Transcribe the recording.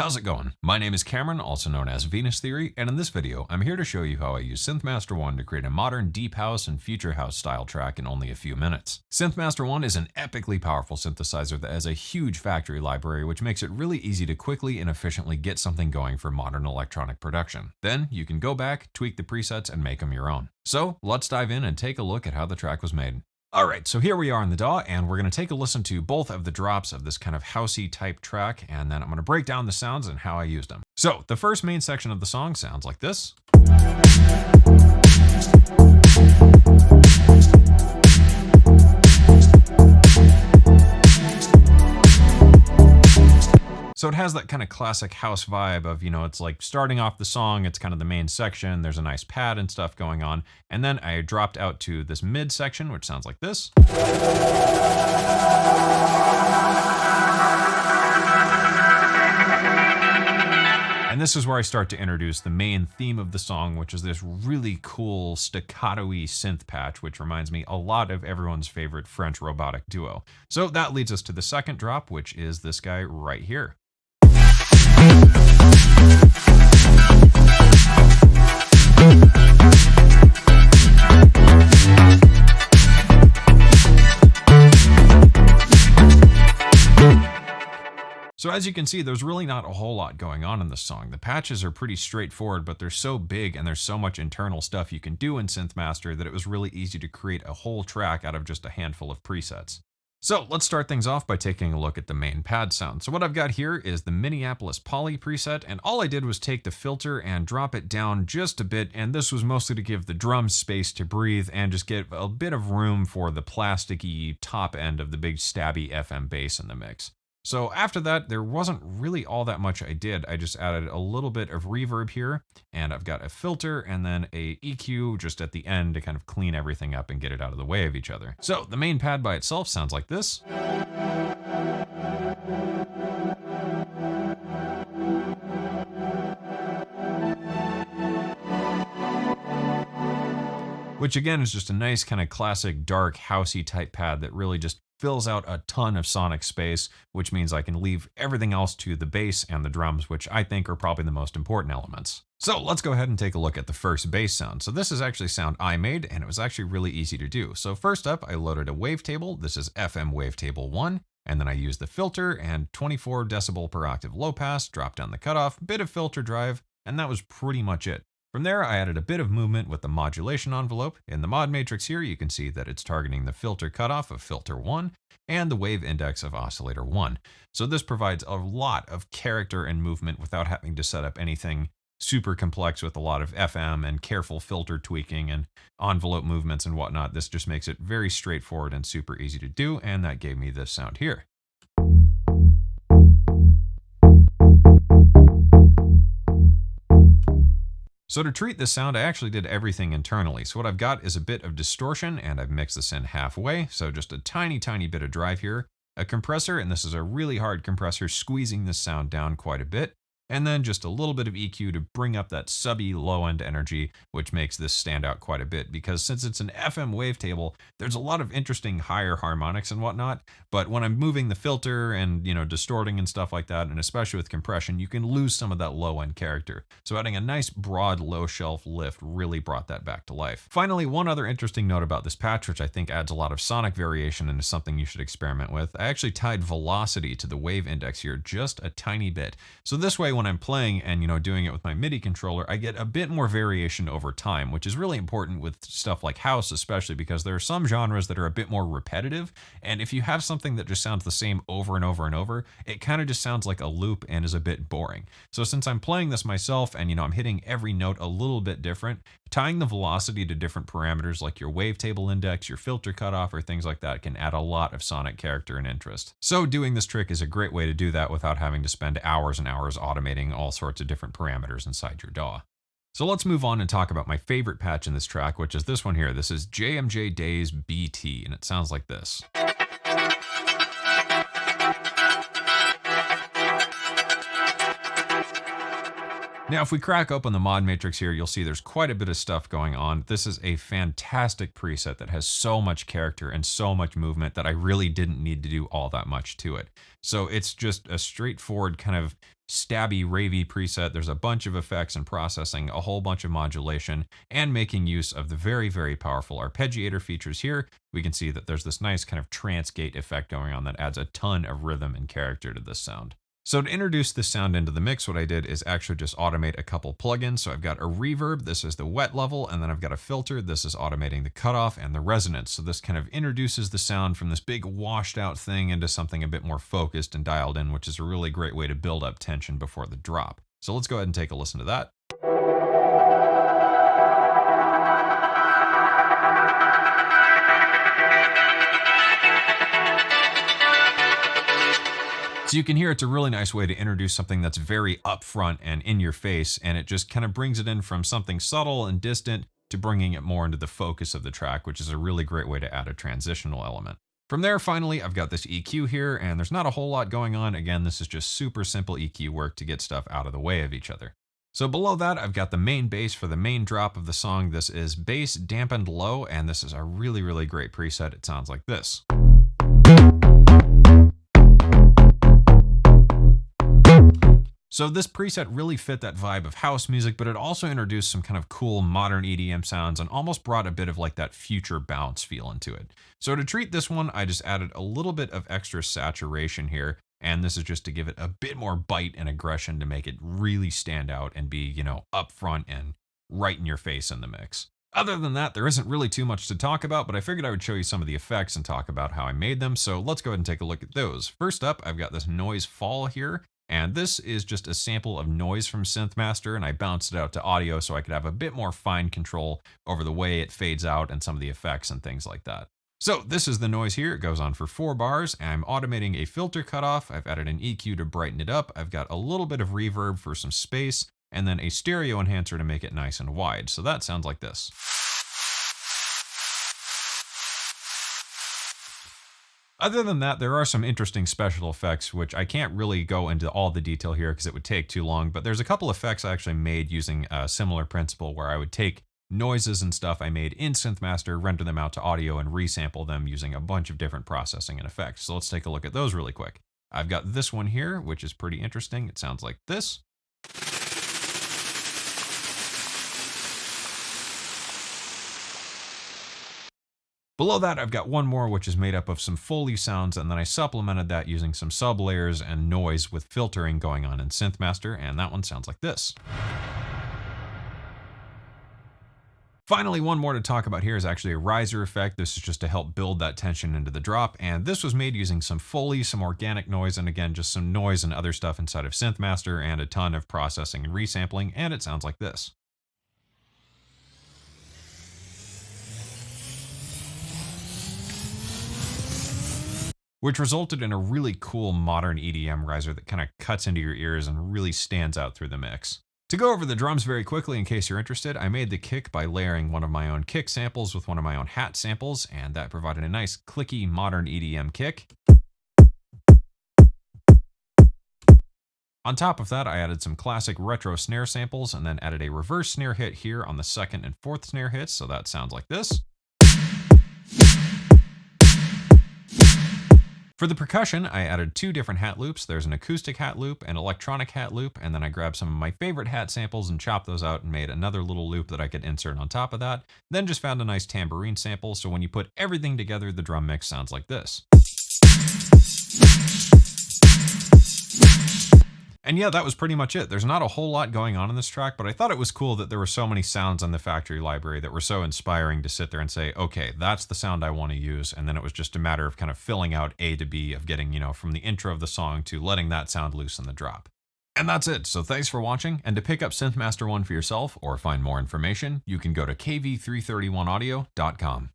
How's it going? My name is Cameron, also known as Venus Theory, and in this video, I'm here to show you how I use SynthMaster One to create a modern deep house and future house style track in only a few minutes. SynthMaster One is an epically powerful synthesizer that has a huge factory library, which makes it really easy to quickly and efficiently get something going for modern electronic production. Then you can go back, tweak the presets, and make them your own. So let's dive in and take a look at how the track was made. Alright, so here we are in the DAW, and we're going to take a listen to both of the drops of this kind of housey type track, and then I'm going to break down the sounds and how I used them. So, the first main section of the song sounds like this. So it has that kind of classic house vibe of, it's like starting off the song, it's kind of the main section, there's a nice pad and stuff going on, and then I dropped out to this mid section, which sounds like this. And this is where I start to introduce the main theme of the song, which is this really cool staccato-y synth patch, which reminds me a lot of everyone's favorite French robotic duo. So that leads us to the second drop, which is this guy right here. So as you can see, there's really not a whole lot going on in this song. The patches are pretty straightforward, but they're so big and there's so much internal stuff you can do in SynthMaster that it was really easy to create a whole track out of just a handful of presets. So let's start things off by taking a look at the main pad sound. So what I've got here is the Minneapolis Poly preset, and all I did was take the filter and drop it down just a bit, and this was mostly to give the drums space to breathe and just get a bit of room for the plasticky top end of the big stabby FM bass in the mix. So after that, there wasn't really all that much I did. I just added a little bit of reverb here, and I've got a filter and then a EQ just at the end to kind of clean everything up and get it out of the way of each other. So the main pad by itself sounds like this. Which again is just a nice kind of classic dark housey type pad that really just fills out a ton of sonic space, which means I can leave everything else to the bass and the drums, which I think are probably the most important elements. So let's go ahead and take a look at the first bass sound. So this is actually sound I made, and it was actually really easy to do. So first up, I loaded a wavetable. This is FM Wavetable 1. And then I used the filter and 24 decibel per octave low pass, dropped down the cutoff, bit of filter drive, and that was pretty much it. From there, I added a bit of movement with the modulation envelope. In the mod matrix here, you can see that it's targeting the filter cutoff of filter 1 and the wave index of oscillator 1. So this provides a lot of character and movement without having to set up anything super complex with a lot of FM and careful filter tweaking and envelope movements and whatnot. This just makes it very straightforward and super easy to do, and that gave me this sound here. So to treat this sound, I actually did everything internally. So what I've got is a bit of distortion, and I've mixed this in halfway. So just a tiny bit of drive here, a compressor, and this is a really hard compressor, squeezing this sound down quite a bit. And then just a little bit of EQ to bring up that subby low end energy, which makes this stand out quite a bit, because since it's an FM wavetable, there's a lot of interesting higher harmonics and whatnot. But when I'm moving the filter and, distorting and stuff like that, and especially with compression, you can lose some of that low end character. So adding a nice broad low shelf lift really brought that back to life. Finally, one other interesting note about this patch, which I think adds a lot of sonic variation and is something you should experiment with. I actually tied velocity to the wave index here just a tiny bit. So this way, when I'm playing and doing it with my MIDI controller, I get a bit more variation over time, which is really important with stuff like house, especially because there are some genres that are a bit more repetitive, and if you have something that just sounds the same over and over and over, it kind of just sounds like a loop and is a bit boring. So since I'm playing this myself and I'm hitting every note a little bit different, tying the velocity to different parameters like your wavetable index, your filter cutoff, or things like that can add a lot of sonic character and interest. So doing this trick is a great way to do that without having to spend hours and hours automating all sorts of different parameters inside your DAW. So let's move on and talk about my favorite patch in this track, which is this one here. This is JMJ Days BT, and it sounds like this. Now, if we crack open the mod matrix here, you'll see there's quite a bit of stuff going on. This is a fantastic preset that has so much character and so much movement that I really didn't need to do all that much to it. So it's just a straightforward kind of stabby, ravey preset. There's a bunch of effects and processing, a whole bunch of modulation, and making use of the very, very powerful arpeggiator features here. We can see that there's this nice kind of trance gate effect going on that adds a ton of rhythm and character to this sound. So to introduce this sound into the mix, what I did is actually just automate a couple plugins. So I've got a reverb, this is the wet level, and then I've got a filter, this is automating the cutoff and the resonance. So this kind of introduces the sound from this big washed out thing into something a bit more focused and dialed in, which is a really great way to build up tension before the drop. So let's go ahead and take a listen to that. So you can hear it's a really nice way to introduce something that's very upfront and in your face, and it just kind of brings it in from something subtle and distant to bringing it more into the focus of the track, which is a really great way to add a transitional element. From there, finally, I've got this EQ here, and there's not a whole lot going on. Again, this is just super simple EQ work to get stuff out of the way of each other. So below that, I've got the main bass for the main drop of the song. This is bass dampened low, and this is a really, really great preset. It sounds like this. So this preset really fit that vibe of house music, but it also introduced some kind of cool modern EDM sounds and almost brought a bit of like that future bounce feel into it. So to treat this one, I just added a little bit of extra saturation here. And this is just to give it a bit more bite and aggression to make it really stand out and be, you know, upfront and right in your face in the mix. Other than that, there isn't really too much to talk about, but I figured I would show you some of the effects and talk about how I made them. So let's go ahead and take a look at those. First up, I've got this noise fall here. And this is just a sample of noise from SynthMaster, and I bounced it out to audio so I could have a bit more fine control over the way it fades out and some of the effects and things like that. So this is the noise here. It goes on for 4 bars. I'm automating a filter cutoff. I've added an EQ to brighten it up. I've got a little bit of reverb for some space, and then a stereo enhancer to make it nice and wide. So that sounds like this. Other than that, there are some interesting special effects, which I can't really go into all the detail here because it would take too long, but there's a couple effects I actually made using a similar principle where I would take noises and stuff I made in SynthMaster, render them out to audio, and resample them using a bunch of different processing and effects. So let's take a look at those really quick. I've got this one here, which is pretty interesting. It sounds like this. Below that, I've got one more, which is made up of some Foley sounds, and then I supplemented that using some sub-layers and noise with filtering going on in SynthMaster, and that one sounds like this. Finally, one more to talk about here is actually a riser effect. This is just to help build that tension into the drop, and this was made using some Foley, some organic noise, and again, just some noise and other stuff inside of SynthMaster, and a ton of processing and resampling, and it sounds like this. Which resulted in a really cool modern EDM riser that kind of cuts into your ears and really stands out through the mix. To go over the drums very quickly in case you're interested, I made the kick by layering one of my own kick samples with one of my own hat samples, and that provided a nice clicky modern EDM kick. On top of that, I added some classic retro snare samples and then added a reverse snare hit here on the 2nd and 4th snare hits, so that sounds like this. For the percussion, I added 2 different hat loops. There's an acoustic hat loop, an electronic hat loop, and then I grabbed some of my favorite hat samples and chopped those out and made another little loop that I could insert on top of that. Then just found a nice tambourine sample, so when you put everything together, the drum mix sounds like this. And yeah, that was pretty much it. There's not a whole lot going on in this track, but I thought it was cool that there were so many sounds on the factory library that were so inspiring to sit there and say, okay, that's the sound I want to use. And then it was just a matter of kind of filling out A to B of getting, you know, from the intro of the song to letting that sound loose in the drop. And that's it. So thanks for watching. And to pick up SynthMaster One for yourself or find more information, you can go to kv331audio.com.